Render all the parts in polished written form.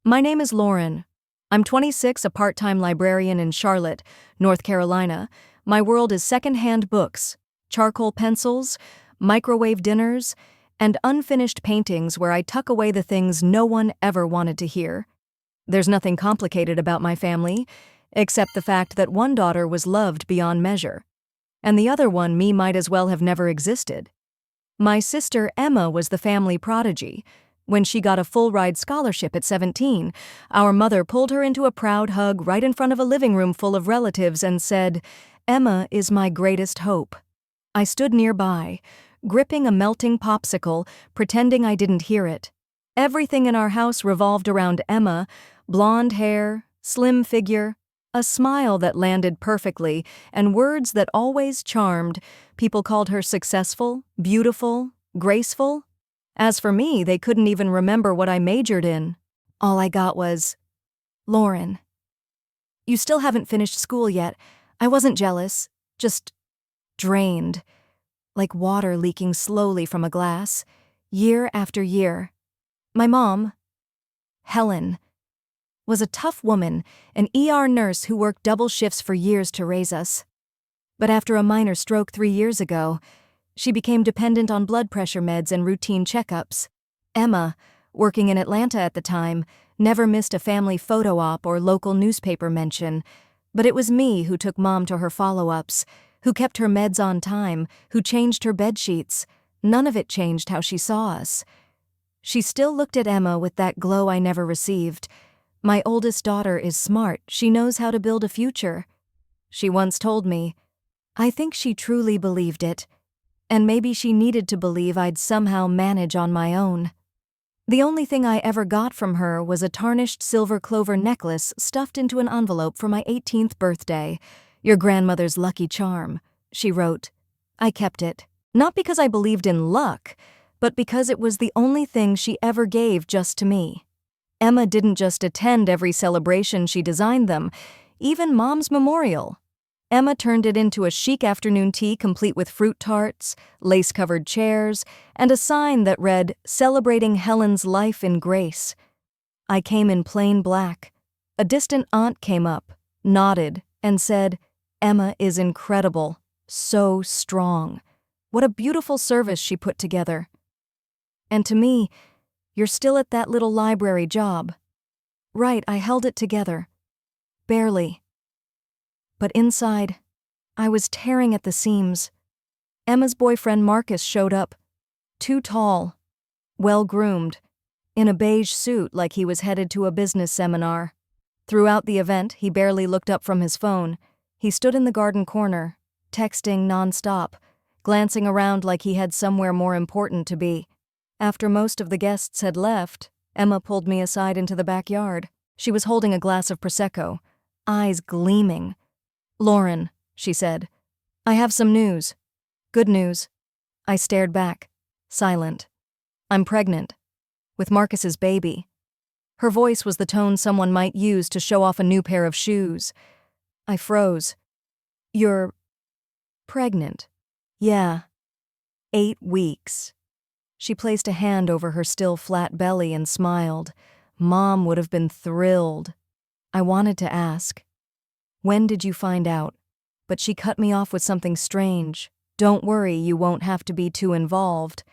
My name is Lauren. I'm 26, a part-time librarian in Charlotte, North Carolina. My world is second-hand books, charcoal pencils, microwave dinners, and unfinished paintings where I tuck away the things no one ever wanted to hear. There's nothing complicated about my family, except the fact that one daughter was loved beyond measure, and the other one me might as well have never existed. My sister Emma was the family prodigy. When she got a full-ride scholarship at 17, our mother pulled her into a proud hug right in front of a living room full of relatives and said, "Emma is my greatest hope." I stood nearby, gripping a melting popsicle, pretending I didn't hear it. Everything in our house revolved around Emma: blonde hair, slim figure, a smile that landed perfectly, and words that always charmed. People called her successful, beautiful, graceful. As for me, they couldn't even remember what I majored in. All I got was, "Lauren, you still haven't finished school yet." I wasn't jealous, just drained, like water leaking slowly from a glass, year after year. My mom, Helen, was a tough woman, an ER nurse who worked double shifts for years to raise us. But after a minor stroke 3 years ago, she became dependent on blood pressure meds and routine checkups. Emma, working in Atlanta at the time, never missed a family photo op or local newspaper mention. But it was me who took Mom to her follow-ups, who kept her meds on time, who changed her bedsheets. None of it changed how she saw us. She still looked at Emma with that glow I never received. "My oldest daughter is smart. She knows how to build a future," she once told me. I think she truly believed it. And maybe she needed to believe I'd somehow manage on my own. The only thing I ever got from her was a tarnished silver clover necklace stuffed into an envelope for my 18th birthday. "Your grandmother's lucky charm," she wrote. I kept it, not because I believed in luck, but because it was the only thing she ever gave just to me. Emma didn't just attend every celebration, she designed them, even Mom's memorial. Emma turned it into a chic afternoon tea complete with fruit tarts, lace-covered chairs, and a sign that read, "Celebrating Helen's life in grace." I came in plain black. A distant aunt came up, nodded, and said, "Emma is incredible, so strong. What a beautiful service she put together." And to me, "You're still at that little library job." Right, I held it together. Barely. But inside, I was tearing at the seams. Emma's boyfriend Marcus showed up, too tall, well-groomed, in a beige suit like he was headed to a business seminar. Throughout the event, he barely looked up from his phone. He stood in the garden corner, texting nonstop, glancing around like he had somewhere more important to be. After most of the guests had left, Emma pulled me aside into the backyard. She was holding a glass of Prosecco, eyes gleaming. "Lauren," she said, "I have some news. Good news." I stared back, silent. "I'm pregnant. With Marcus's baby." Her voice was the tone someone might use to show off a new pair of shoes. I froze. "You're pregnant?" "Yeah. 8 weeks." She placed a hand over her still flat belly and smiled. Mom would have been thrilled. I wanted to ask, "When did you find out?" But she cut me off with something strange. "Don't worry, you won't have to be too involved."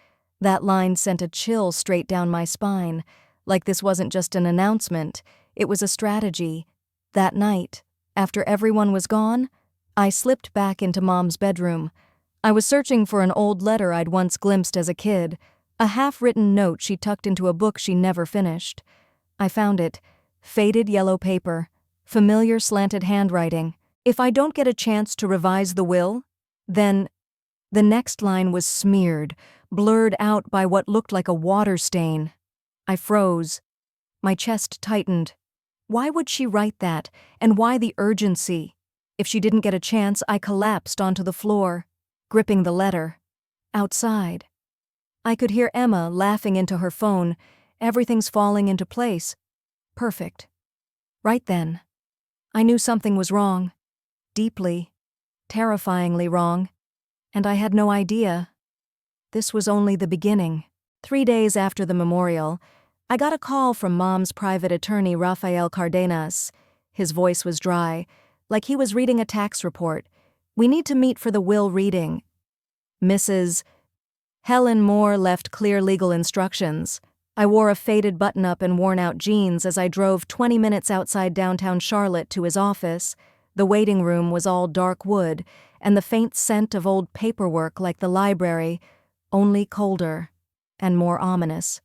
That line sent a chill straight down my spine, like this wasn't just an announcement, it was a strategy. That night, after everyone was gone, I slipped back into Mom's bedroom. I was searching for an old letter I'd once glimpsed as a kid, a half-written note she tucked into a book she never finished. I found it, faded yellow paper, familiar slanted handwriting. "If I don't get a chance to revise the will, then—" The next line was smeared, blurred out by what looked like a water stain. I froze. My chest tightened. Why would she write that, and why the urgency? If she didn't get a chance, I collapsed onto the floor, gripping the letter. Outside, I could hear Emma laughing into her phone. Everything's falling into place. Perfect. Right then, I knew something was wrong. Deeply, terrifyingly wrong. And I had no idea. This was only the beginning. 3 days after the memorial, I got a call from Mom's private attorney, Rafael Cardenas. His voice was dry, like he was reading a tax report. We need to meet for the will reading. Mrs. Helen Moore left clear legal instructions. I wore a faded button-up and worn-out jeans as I drove 20 minutes outside downtown Charlotte to his office. The waiting room was all dark wood, and the faint scent of old paperwork like the library, only colder and more ominous.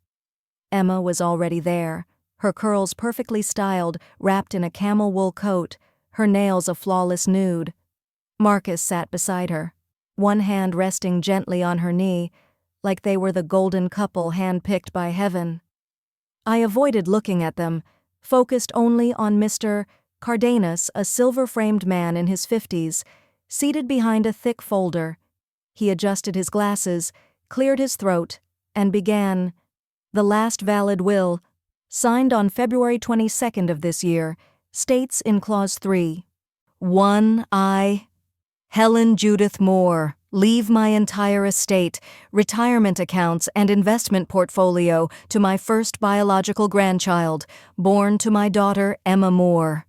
Emma was already there, her curls perfectly styled, wrapped in a camel wool coat, her nails a flawless nude. Marcus sat beside her, one hand resting gently on her knee, like they were the golden couple handpicked by heaven. I avoided looking at them, focused only on Mr. Cardenas, a silver-framed man in his 50s, seated behind a thick folder. He adjusted his glasses, cleared his throat, and began. The last valid will, signed on February 22nd of this year, states in Clause 3, 1. I, Helen Judith Moore, leave my entire estate, retirement accounts, and investment portfolio to my first biological grandchild, born to my daughter Emma Moore.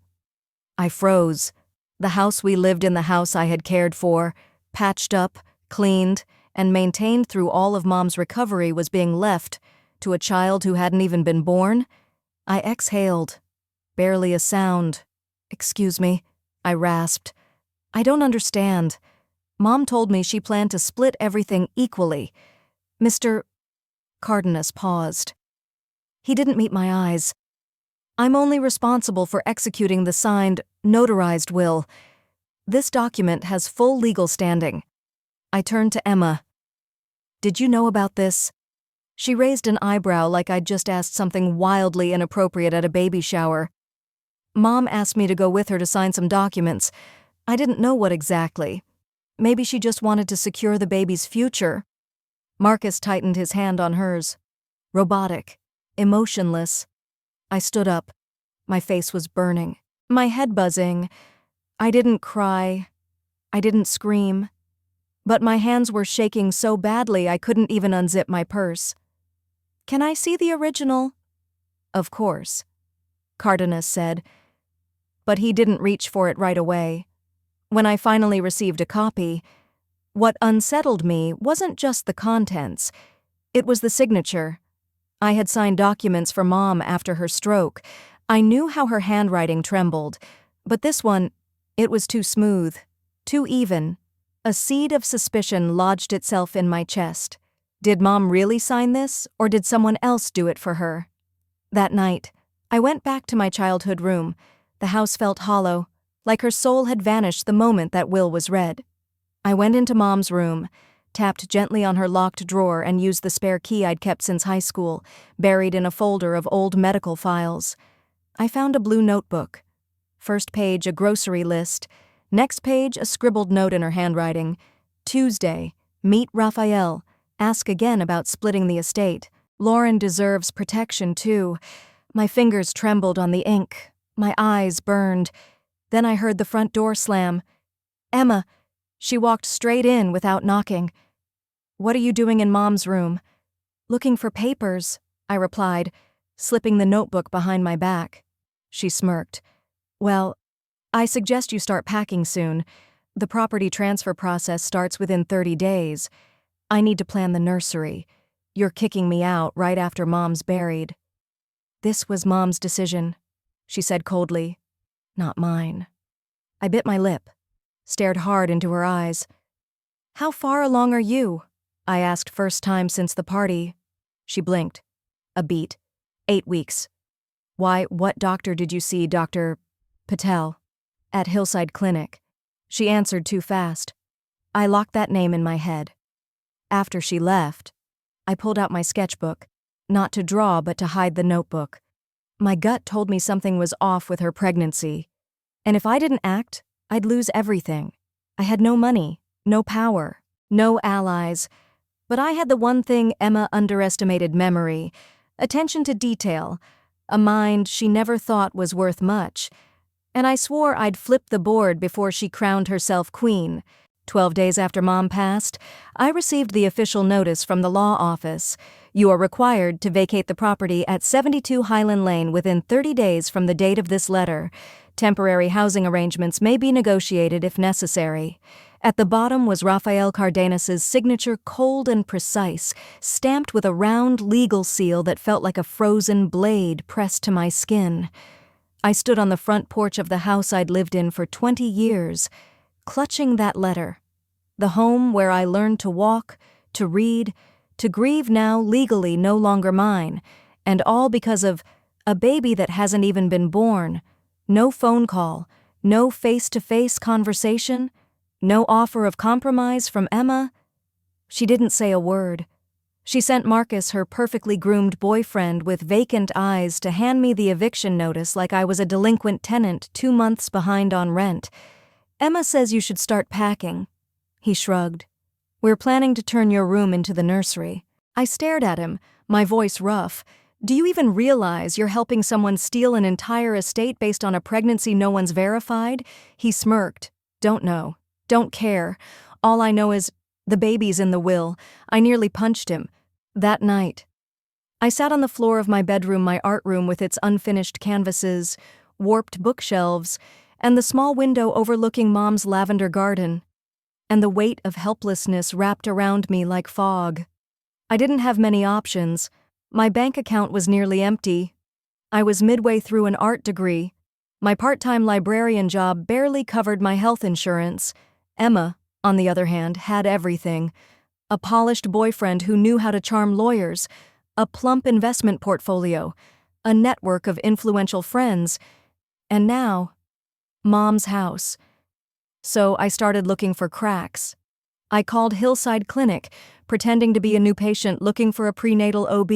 I froze. The house we lived in, the house I had cared for, patched up, cleaned, and maintained through all of Mom's recovery, was being left to a child who hadn't even been born. I exhaled. Barely a sound. "Excuse me," I rasped. "I don't understand. Mom told me she planned to split everything equally." Mr. Cardenas paused. He didn't meet my eyes. "I'm only responsible for executing the signed, notarized will. This document has full legal standing." I turned to Emma. "Did you know about this?" She raised an eyebrow like I'd just asked something wildly inappropriate at a baby shower. "Mom asked me to go with her to sign some documents. I didn't know what exactly. Maybe she just wanted to secure the baby's future." Marcus tightened his hand on hers. Robotic. Emotionless. I stood up. My face was burning. My head buzzing. I didn't cry. I didn't scream. But my hands were shaking so badly I couldn't even unzip my purse. "Can I see the original?" "Of course," Cardenas said. But he didn't reach for it right away. When I finally received a copy, what unsettled me wasn't just the contents. It was the signature. I had signed documents for Mom after her stroke. I knew how her handwriting trembled, but this one, it was too smooth, too even. A seed of suspicion lodged itself in my chest. Did Mom really sign this, or did someone else do it for her? That night, I went back to my childhood room. The house felt hollow, like her soul had vanished the moment that will was read. I went into Mom's room, tapped gently on her locked drawer, and used the spare key I'd kept since high school, buried in a folder of old medical files. I found a blue notebook. First page, a grocery list. Next page, a scribbled note in her handwriting. "Tuesday, meet Raphael. Ask again about splitting the estate. Lauren deserves protection too." My fingers trembled on the ink. My eyes burned. Then I heard the front door slam. "Emma." She walked straight in without knocking. "What are you doing in Mom's room?" "Looking for papers," I replied, slipping the notebook behind my back. She smirked. "Well, I suggest you start packing soon. The property transfer process starts within 30 days. I need to plan the nursery. You're kicking me out right after Mom's buried." "This was Mom's decision," she said coldly. "Not mine." I bit my lip, stared hard into her eyes. "How far along are you?" I asked, first time since the party. She blinked. A beat. 8 weeks. "Why, what doctor did you see, Dr. Patel?" "At Hillside Clinic." She answered too fast. I locked that name in my head. After she left, I pulled out my sketchbook, not to draw but to hide the notebook. My gut told me something was off with her pregnancy. And if I didn't act, I'd lose everything. I had no money, no power, no allies. But I had the one thing Emma underestimated: memory, attention to detail, a mind she never thought was worth much. And I swore I'd flip the board before she crowned herself queen. 12 days after Mom passed, I received the official notice from the law office. You are required to vacate the property at 72 Highland Lane within 30 days from the date of this letter. Temporary housing arrangements may be negotiated if necessary. At the bottom was Rafael Cardenas's signature, cold and precise, stamped with a round legal seal that felt like a frozen blade pressed to my skin. I stood on the front porch of the house I'd lived in for 20 years, clutching that letter. The home where I learned to walk, to read, to grieve, now legally no longer mine, and all because of a baby that hasn't even been born. No phone call, no face-to-face conversation, no offer of compromise from Emma. She didn't say a word. She sent Marcus, her perfectly groomed boyfriend with vacant eyes, to hand me the eviction notice like I was a delinquent tenant 2 months behind on rent. Emma says you should start packing. He shrugged. We're planning to turn your room into the nursery. I stared at him, my voice rough. Do you even realize you're helping someone steal an entire estate based on a pregnancy no one's verified? He smirked. Don't know. Don't care. All I know is the baby's in the will. I nearly punched him. That night, I sat on the floor of my bedroom, my art room with its unfinished canvases, warped bookshelves, and the small window overlooking Mom's lavender garden, and the weight of helplessness wrapped around me like fog. I didn't have many options. My bank account was nearly empty. I was midway through an art degree. My part-time librarian job barely covered my health insurance. Emma, on the other hand, had everything. A polished boyfriend who knew how to charm lawyers, a plump investment portfolio, a network of influential friends, and now, Mom's house. So I started looking for cracks. I called Hillside Clinic, pretending to be a new patient looking for a prenatal OB.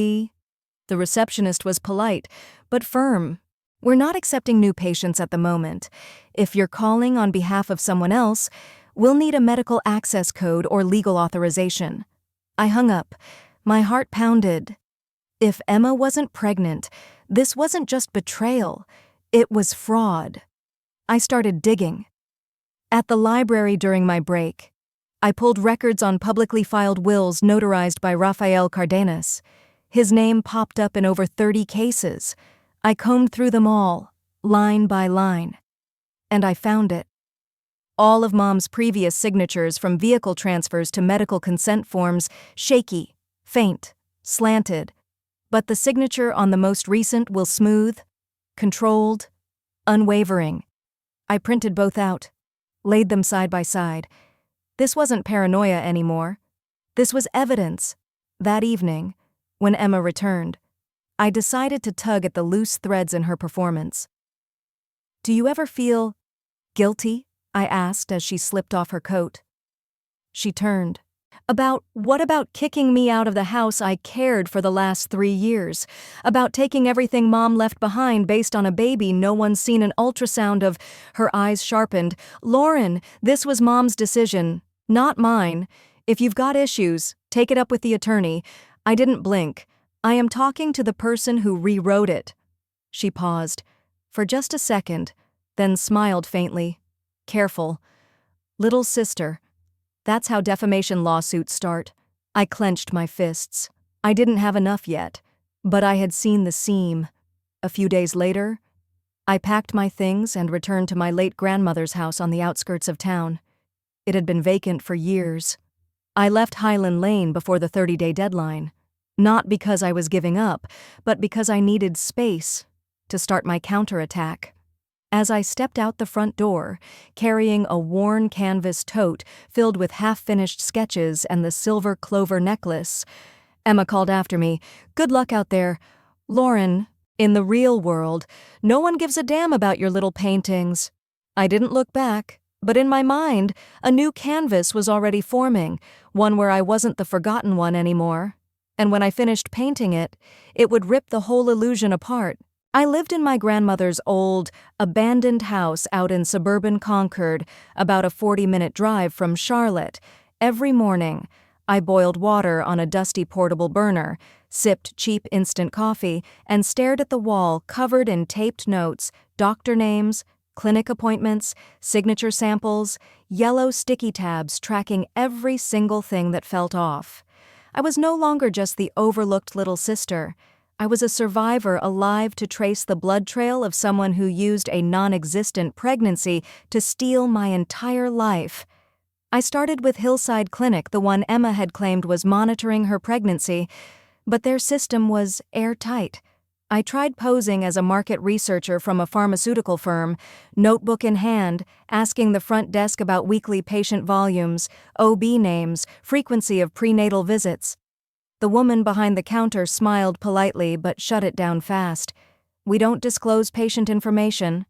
The receptionist was polite, but firm. We're not accepting new patients at the moment. If you're calling on behalf of someone else, we'll need a medical access code or legal authorization. I hung up. My heart pounded. If Emma wasn't pregnant, this wasn't just betrayal. It was fraud. I started digging. At the library during my break, I pulled records on publicly filed wills notarized by Rafael Cardenas. His name popped up in over 30 cases. I combed through them all, line by line. And I found it. All of Mom's previous signatures, from vehicle transfers to medical consent forms, shaky, faint, slanted. But the signature on the most recent will smooth, controlled, unwavering. I printed both out, laid them side by side. This wasn't paranoia anymore. This was evidence. That evening, when Emma returned, I decided to tug at the loose threads in her performance. Do you ever feel guilty? I asked as she slipped off her coat. She turned. What about kicking me out of the house I cared for the last 3 years? About taking everything Mom left behind based on a baby no one's seen an ultrasound of? Her eyes sharpened. Lauren, this was Mom's decision, not mine. If you've got issues, take it up with the attorney. I didn't blink. I am talking to the person who rewrote it. She paused, for just a second, then smiled faintly. Careful. Little sister. That's how defamation lawsuits start. I clenched my fists. I didn't have enough yet, but I had seen the seam. A few days later, I packed my things and returned to my late grandmother's house on the outskirts of town. It had been vacant for years. I left Highland Lane before the 30-day deadline, not because I was giving up, but because I needed space to start my counterattack. As I stepped out the front door, carrying a worn canvas tote filled with half-finished sketches and the silver clover necklace, Emma called after me, "Good luck out there. Lauren, in the real world, no one gives a damn about your little paintings." I didn't look back, but in my mind, a new canvas was already forming, one where I wasn't the forgotten one anymore. And when I finished painting it, it would rip the whole illusion apart. I lived in my grandmother's old, abandoned house out in suburban Concord, about a 40-minute drive from Charlotte. Every morning, I boiled water on a dusty portable burner, sipped cheap instant coffee, and stared at the wall covered in taped notes, doctor names, clinic appointments, signature samples, yellow sticky tabs tracking every single thing that felt off. I was no longer just the overlooked little sister. I was a survivor alive to trace the blood trail of someone who used a non-existent pregnancy to steal my entire life. I started with Hillside Clinic, the one Emma had claimed was monitoring her pregnancy, but their system was airtight. I tried posing as a market researcher from a pharmaceutical firm, notebook in hand, asking the front desk about weekly patient volumes, OB names, frequency of prenatal visits. The woman behind the counter smiled politely but shut it down fast. "We don't disclose patient information."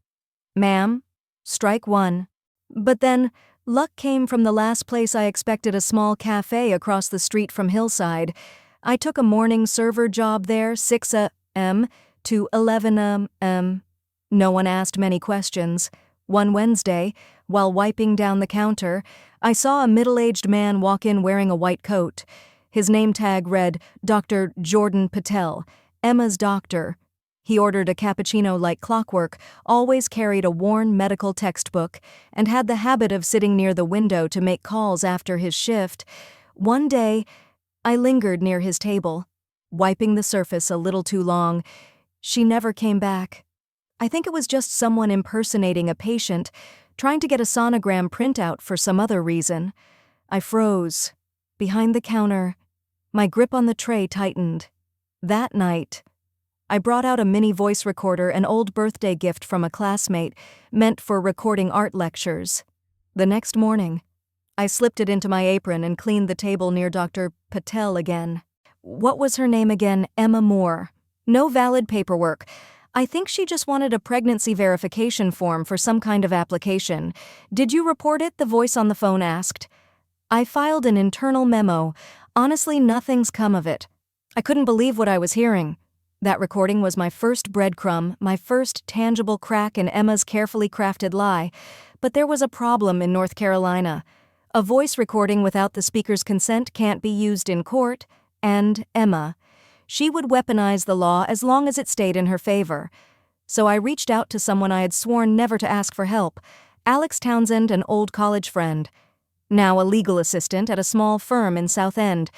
"Ma'am, strike one." But then, luck came from the last place I expected, a small cafe across the street from Hillside. I took a morning server job there, 6 a.m. to 11 a.m. No one asked many questions. One Wednesday, while wiping down the counter, I saw a middle-aged man walk in wearing a white coat. His name tag read, Dr. Jordan Patel, Emma's doctor. He ordered a cappuccino like clockwork, always carried a worn medical textbook, and had the habit of sitting near the window to make calls after his shift. One day, I lingered near his table, wiping the surface a little too long. She never came back. I think it was just someone impersonating a patient, trying to get a sonogram printout for some other reason. I froze. Behind the counter, my grip on the tray tightened. That night, I brought out a mini voice recorder, an old birthday gift from a classmate, meant for recording art lectures. The next morning, I slipped it into my apron and cleaned the table near Dr. Patel again. What was her name again? Emma Moore. No valid paperwork. I think she just wanted a pregnancy verification form for some kind of application. "Did you report it?" the voice on the phone asked. I filed an internal memo. Honestly, nothing's come of it. I couldn't believe what I was hearing. That recording was my first breadcrumb, my first tangible crack in Emma's carefully crafted lie. But there was a problem in North Carolina. A voice recording without the speaker's consent can't be used in court, and Emma, she would weaponize the law as long as it stayed in her favor. So I reached out to someone I had sworn never to ask for help, Alex Townsend, an old college friend. Now a legal assistant at a small firm in South End.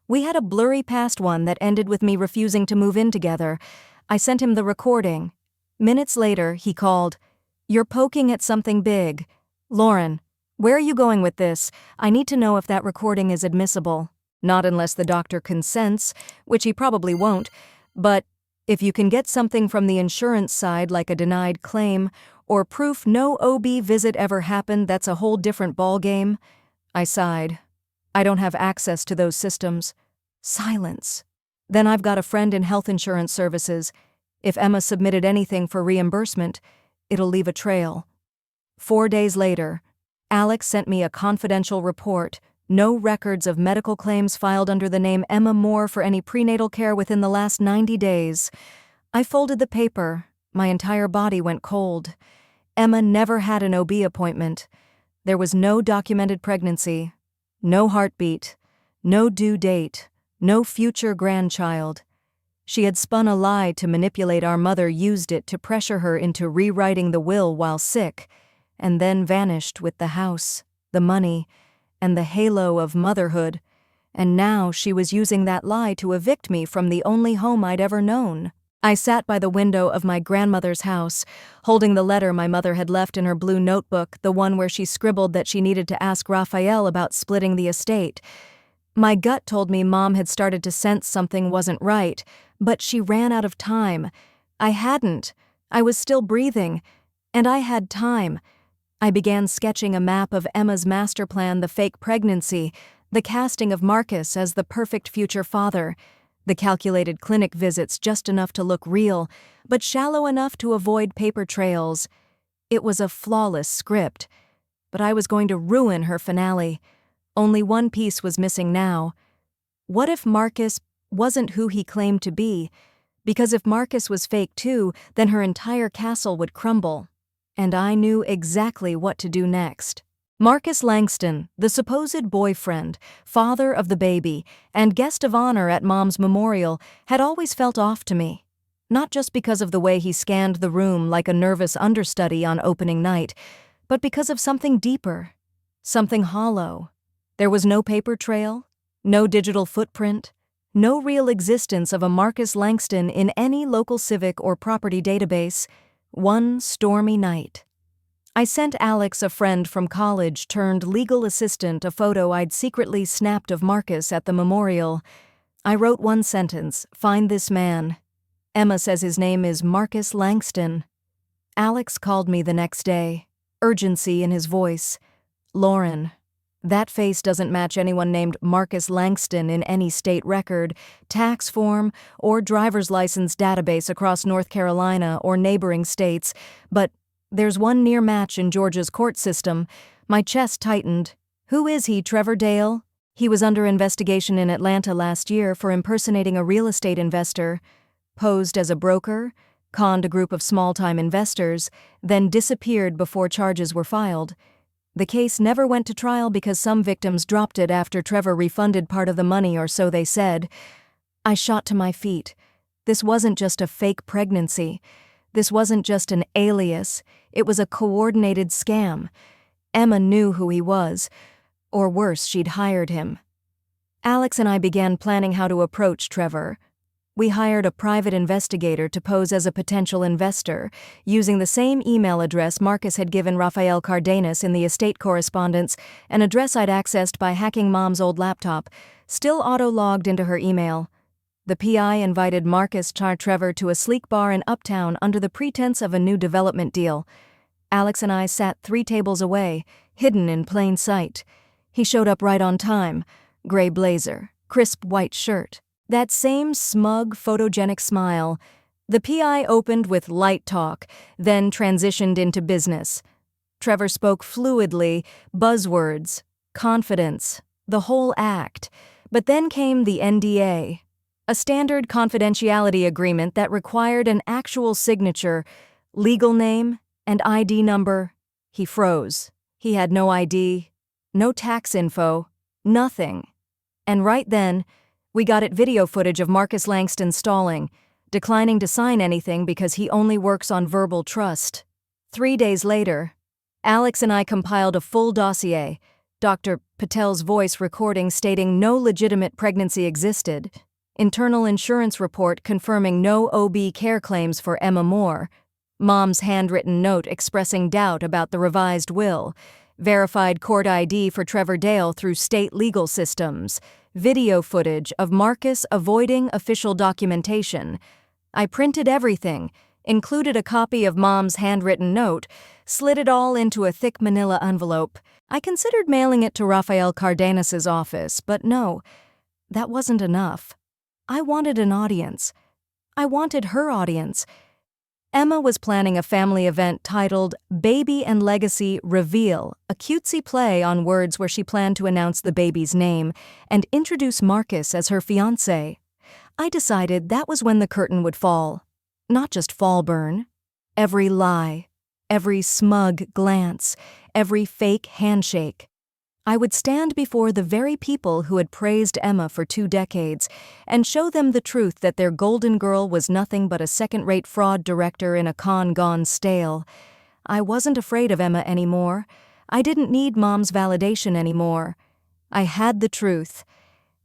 We had a blurry past, one that ended with me refusing to move in together. I sent him the recording. Minutes later, he called. "You're poking at something big. Lauren, where are you going with this? I need to know if that recording is admissible. Not unless the doctor consents, which he probably won't. But if you can get something from the insurance side, like a denied claim, or proof no OB visit ever happened, that's a whole different ballgame." I sighed. I don't have access to those systems. Silence. Then I've got a friend in health insurance services. If Emma submitted anything for reimbursement, it'll leave a trail. 4 days later, Alex sent me a confidential report. No records of medical claims filed under the name Emma Moore for any prenatal care within the last 90 days. I folded the paper. My entire body went cold. Emma never had an OB appointment. There was no documented pregnancy, no heartbeat, no due date, no future grandchild. She had spun a lie to manipulate our mother, used it to pressure her into rewriting the will while sick, and then vanished with the house, the money, and the halo of motherhood. And now she was using that lie to evict me from the only home I'd ever known. I sat by the window of my grandmother's house, holding the letter my mother had left in her blue notebook, the one where she scribbled that she needed to ask Raphael about splitting the estate. My gut told me Mom had started to sense something wasn't right, but she ran out of time. I hadn't. I was still breathing, and I had time. I began sketching a map of Emma's master plan, the fake pregnancy, the casting of Marcus as the perfect future father, the calculated clinic visits just enough to look real, but shallow enough to avoid paper trails. It was a flawless script, but I was going to ruin her finale. Only one piece was missing now. What if Marcus wasn't who he claimed to be? Because if Marcus was fake too, then her entire castle would crumble. And I knew exactly what to do next. Marcus Langston, the supposed boyfriend, father of the baby, and guest of honor at Mom's memorial, had always felt off to me. Not just because of the way he scanned the room like a nervous understudy on opening night, but because of something deeper, something hollow. There was no paper trail, No digital footprint, no real existence of a Marcus Langston in any local civic or property database. One stormy night. I sent Alex, a friend from college turned legal assistant, a photo I'd secretly snapped of Marcus at the memorial. I wrote one sentence: "Find this man. Emma says his name is Marcus Langston." Alex called me the next day, urgency in his voice. "Lauren, that face doesn't match anyone named Marcus Langston in any state record, tax form, or driver's license database across North Carolina or neighboring states, but there's one near match in Georgia's court system." My chest tightened. "Who is he, Trevor Dale?" "He was under investigation in Atlanta last year for impersonating a real estate investor, posed as a broker, conned a group of small-time investors, then disappeared before charges were filed. The case never went to trial because some victims dropped it after Trevor refunded part of the money, or so they said." I shot to my feet. This wasn't just a fake pregnancy. This wasn't just an alias. It was a coordinated scam. Emma knew who he was. Or worse, she'd hired him. Alex and I began planning how to approach Trevor. We hired a private investigator to pose as a potential investor, using the same email address Marcus had given Rafael Cardenas in the estate correspondence, an address I'd accessed by hacking Mom's old laptop, still auto-logged into her email. The PI invited Marcus Trevor to a sleek bar in Uptown under the pretense of a new development deal. Alex and I sat 3 tables away, hidden in plain sight. He showed up right on time. Gray blazer, crisp white shirt. That same smug, photogenic smile. The PI opened with light talk, then transitioned into business. Trevor spoke fluidly, buzzwords, confidence, the whole act. But then came the NDA, a standard confidentiality agreement that required an actual signature, legal name, and ID number. He froze. He had no ID, no tax info, nothing. And right then, we got it video footage of Marcus Langston stalling, declining to sign anything because he only works on verbal trust. 3 days later, Alex and I compiled a full dossier, Dr. Patel's voice recording stating no legitimate pregnancy existed, internal insurance report confirming no OB care claims for Emma Moore, Mom's handwritten note expressing doubt about the revised will, verified court ID for Trevor Dale through state legal systems, video footage of Marcus avoiding official documentation. I printed everything, included a copy of Mom's handwritten note, slid it all into a thick manila envelope. I considered mailing it to Rafael Cardenas's office, but no, that wasn't enough. I wanted an audience. I wanted her audience. Emma was planning a family event titled Baby and Legacy Reveal, a cutesy play on words where she planned to announce the baby's name and introduce Marcus as her fiancé. I decided that was when the curtain would fall. Not just fall burn. Every lie, every smug glance, every fake handshake. I would stand before the very people who had praised Emma for 2 decades and show them the truth that their golden girl was nothing but a second-rate fraud director in a con gone stale. I wasn't afraid of Emma anymore. I didn't need Mom's validation anymore. I had the truth.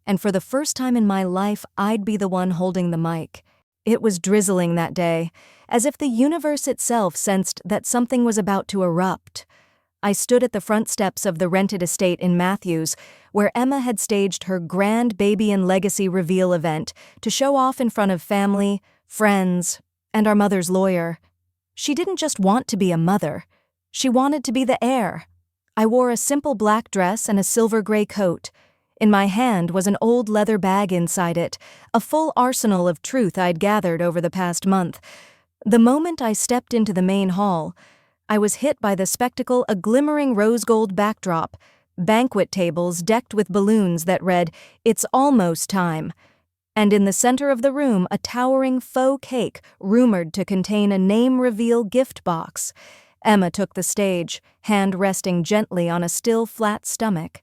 And for the first time in my life, I'd be the one holding the mic. It was drizzling that day, as if the universe itself sensed that something was about to erupt. I stood at the front steps of the rented estate in Matthews, where Emma had staged her grand baby and legacy reveal event to show off in front of family, friends, and our mother's lawyer. She didn't just want to be a mother. She wanted to be the heir. I wore a simple black dress and a silver-gray coat. In my hand was an old leather bag inside it, a full arsenal of truth I'd gathered over the past month. The moment I stepped into the main hall, I was hit by the spectacle, a glimmering rose-gold backdrop, banquet tables decked with balloons that read, "It's almost time," and in the center of the room a towering faux cake rumored to contain a name-reveal gift box. Emma took the stage, hand resting gently on a still, flat stomach.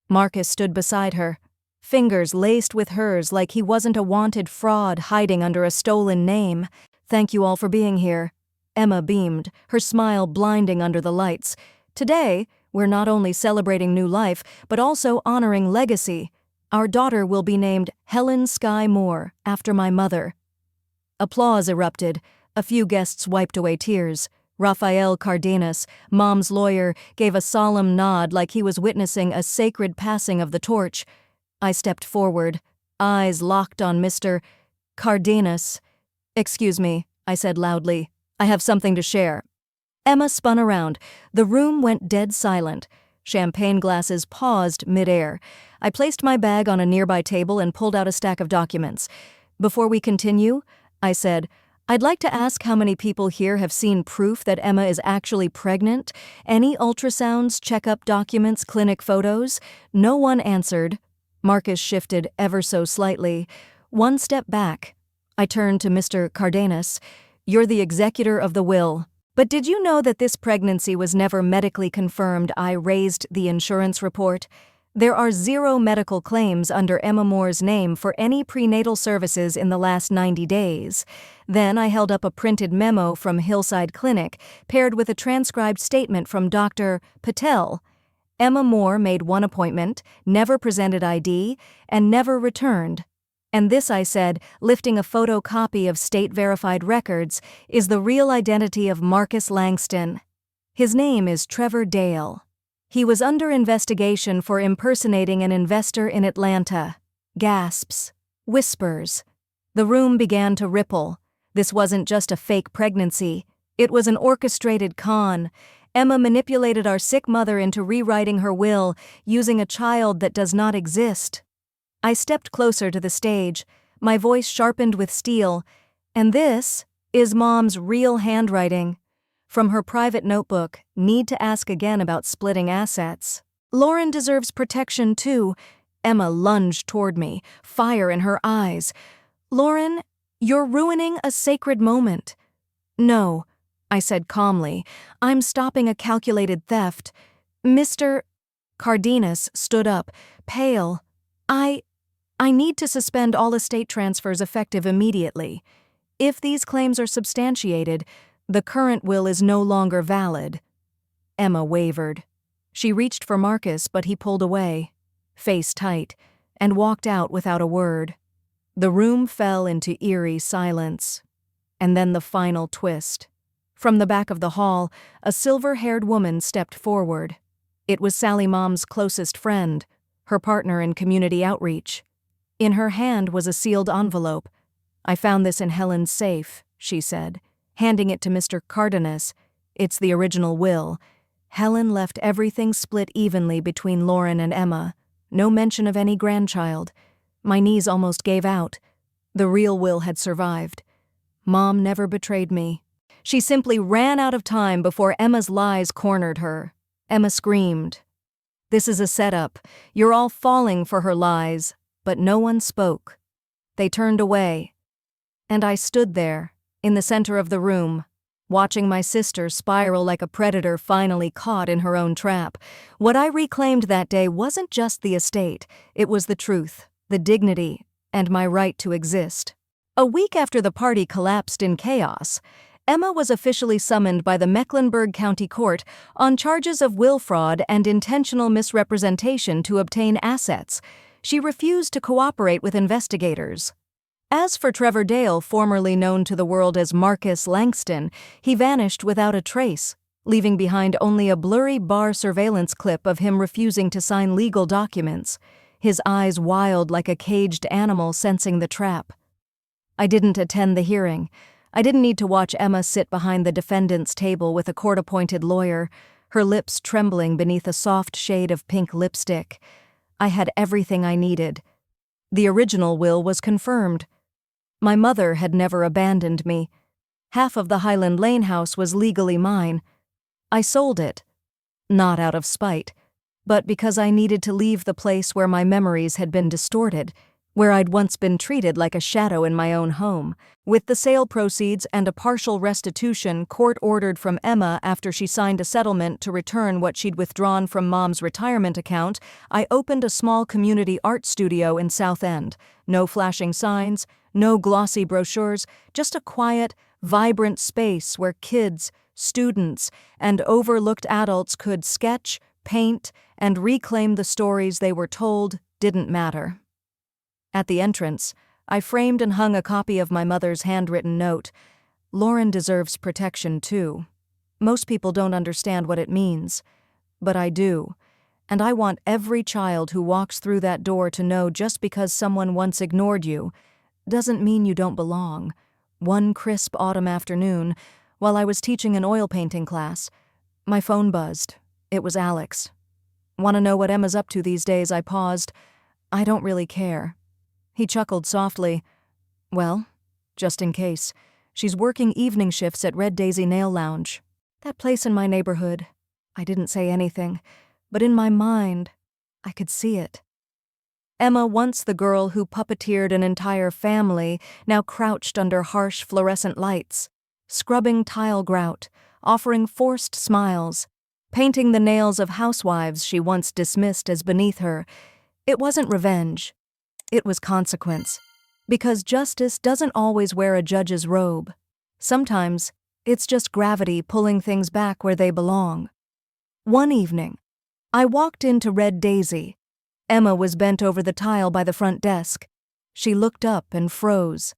Marcus stood beside her, fingers laced with hers like he wasn't a wanted fraud hiding under a stolen name. "Thank you all for being here." Emma beamed, her smile blinding under the lights. "Today, we're not only celebrating new life, but also honoring legacy. Our daughter will be named Helen Sky Moore, after my mother." Applause erupted. A few guests wiped away tears. Rafael Cardenas, Mom's lawyer, gave a solemn nod like he was witnessing a sacred passing of the torch. I stepped forward, eyes locked on Mr. Cardenas. "Excuse me," I said loudly. "I have something to share." Emma spun around. The room went dead silent. Champagne glasses paused mid-air. I placed my bag on a nearby table and pulled out a stack of documents. "Before we continue," I said, "I'd like to ask how many people here have seen proof that Emma is actually pregnant? Any ultrasounds, checkup documents, clinic photos?" No one answered. Marcus shifted ever so slightly. One step back. I turned to Mr. Cardenas. "You're the executor of the will. But did you know that this pregnancy was never medically confirmed?" I raised the insurance report. "There are 0 medical claims under Emma Moore's name for any prenatal services in the last 90 days. Then I held up a printed memo from Hillside Clinic, paired with a transcribed statement from Dr. Patel. Emma Moore made 1 appointment, never presented ID, and never returned. And this," I said, lifting a photocopy of state-verified records, "is the real identity of Marcus Langston. His name is Trevor Dale. He was under investigation for impersonating an investor in Atlanta." Gasps. Whispers. The room began to ripple. This wasn't just a fake pregnancy. It was an orchestrated con. Emma manipulated our sick mother into rewriting her will, using a child that does not exist. I stepped closer to the stage, my voice sharpened with steel. "And this is Mom's real handwriting. From her private notebook, need to ask again about splitting assets. Lauren deserves protection too." Emma lunged toward me, fire in her eyes. "Lauren, you're ruining a sacred moment." "No," I said calmly, "I'm stopping a calculated theft." Mr. Cardenas stood up, pale. I need to suspend all estate transfers effective immediately. If these claims are substantiated, the current will is no longer valid." Emma wavered. She reached for Marcus, but he pulled away, face tight, and walked out without a word. The room fell into eerie silence. And then the final twist. From the back of the hall, a silver-haired woman stepped forward. It was Sally Mom's closest friend, her partner in community outreach. In her hand was a sealed envelope. "I found this in Helen's safe," she said, handing it to Mr. Cardenas. "It's the original will. Helen left everything split evenly between Lauren and Emma. No mention of any grandchild." My knees almost gave out. The real will had survived. Mom never betrayed me. She simply ran out of time before Emma's lies cornered her. Emma screamed. "This is a setup. You're all falling for her lies." But no one spoke. They turned away. And I stood there, in the center of the room, watching my sister spiral like a predator finally caught in her own trap. What I reclaimed that day wasn't just the estate, it was the truth, the dignity, and my right to exist. A week after the party collapsed in chaos, Emma was officially summoned by the Mecklenburg County Court on charges of will fraud and intentional misrepresentation to obtain assets. She refused to cooperate with investigators. As for Trevor Dale, formerly known to the world as Marcus Langston, he vanished without a trace, leaving behind only a blurry bar surveillance clip of him refusing to sign legal documents, his eyes wild like a caged animal sensing the trap. I didn't attend the hearing. I didn't need to watch Emma sit behind the defendant's table with a court-appointed lawyer, her lips trembling beneath a soft shade of pink lipstick. I had everything I needed. The original will was confirmed. My mother had never abandoned me. Half of the Highland Lane house was legally mine. I sold it, not out of spite, but because I needed to leave the place where my memories had been distorted, where I'd once been treated like a shadow in my own home. With the sale proceeds and a partial restitution court ordered from Emma after she signed a settlement to return what she'd withdrawn from Mom's retirement account, I opened a small community art studio in South End. No flashing signs, no glossy brochures, just a quiet, vibrant space where kids, students, and overlooked adults could sketch, paint, and reclaim the stories they were told didn't matter. At the entrance, I framed and hung a copy of my mother's handwritten note. Lauren deserves protection too. Most people don't understand what it means, but I do. And I want every child who walks through that door to know just because someone once ignored you doesn't mean you don't belong. One crisp autumn afternoon, while I was teaching an oil painting class, my phone buzzed. It was Alex. "Want to know what Emma's up to these days?" I paused. "I don't really care." He chuckled softly. "Well, just in case. She's working evening shifts at Red Daisy Nail Lounge. That place in my neighborhood." I didn't say anything, but in my mind, I could see it. Emma, once the girl who puppeteered an entire family, now crouched under harsh fluorescent lights, scrubbing tile grout, offering forced smiles, painting the nails of housewives she once dismissed as beneath her. It wasn't revenge. It was consequence. Because justice doesn't always wear a judge's robe. Sometimes, it's just gravity pulling things back where they belong. One evening, I walked into Red Daisy. Emma was bent over the tile by the front desk. She looked up and froze.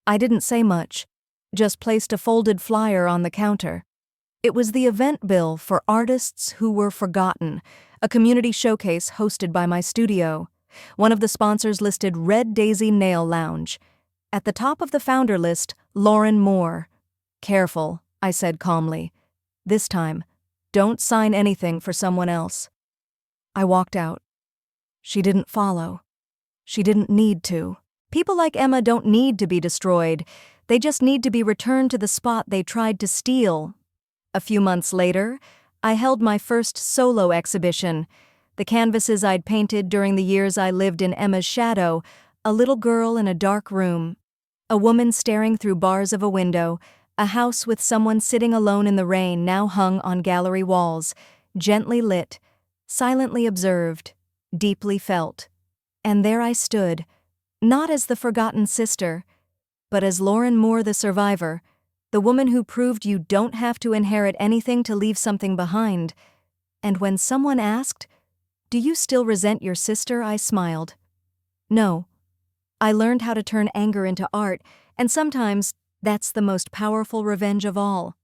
I didn't say much, just placed a folded flyer on the counter. It was the event bill for Artists Who Were Forgotten, a community showcase hosted by my studio. One of the sponsors listed Red Daisy Nail Lounge. At the top of the founder list, Lauren Moore. "Careful," I said calmly. "This time, don't sign anything for someone else." I walked out. She didn't follow. She didn't need to. People like Emma don't need to be destroyed. They just need to be returned to the spot they tried to steal. A few months later, I held my first solo exhibition. The canvases I'd painted during the years I lived in Emma's shadow, a little girl in a dark room, a woman staring through bars of a window, a house with someone sitting alone in the rain now hung on gallery walls, gently lit, silently observed, deeply felt. And there I stood, not as the forgotten sister, but as Lauren Moore, the survivor, the woman who proved you don't have to inherit anything to leave something behind. And when someone asked, "Do you still resent your sister?" I smiled. No. I learned how to turn anger into art, and sometimes that's the most powerful revenge of all.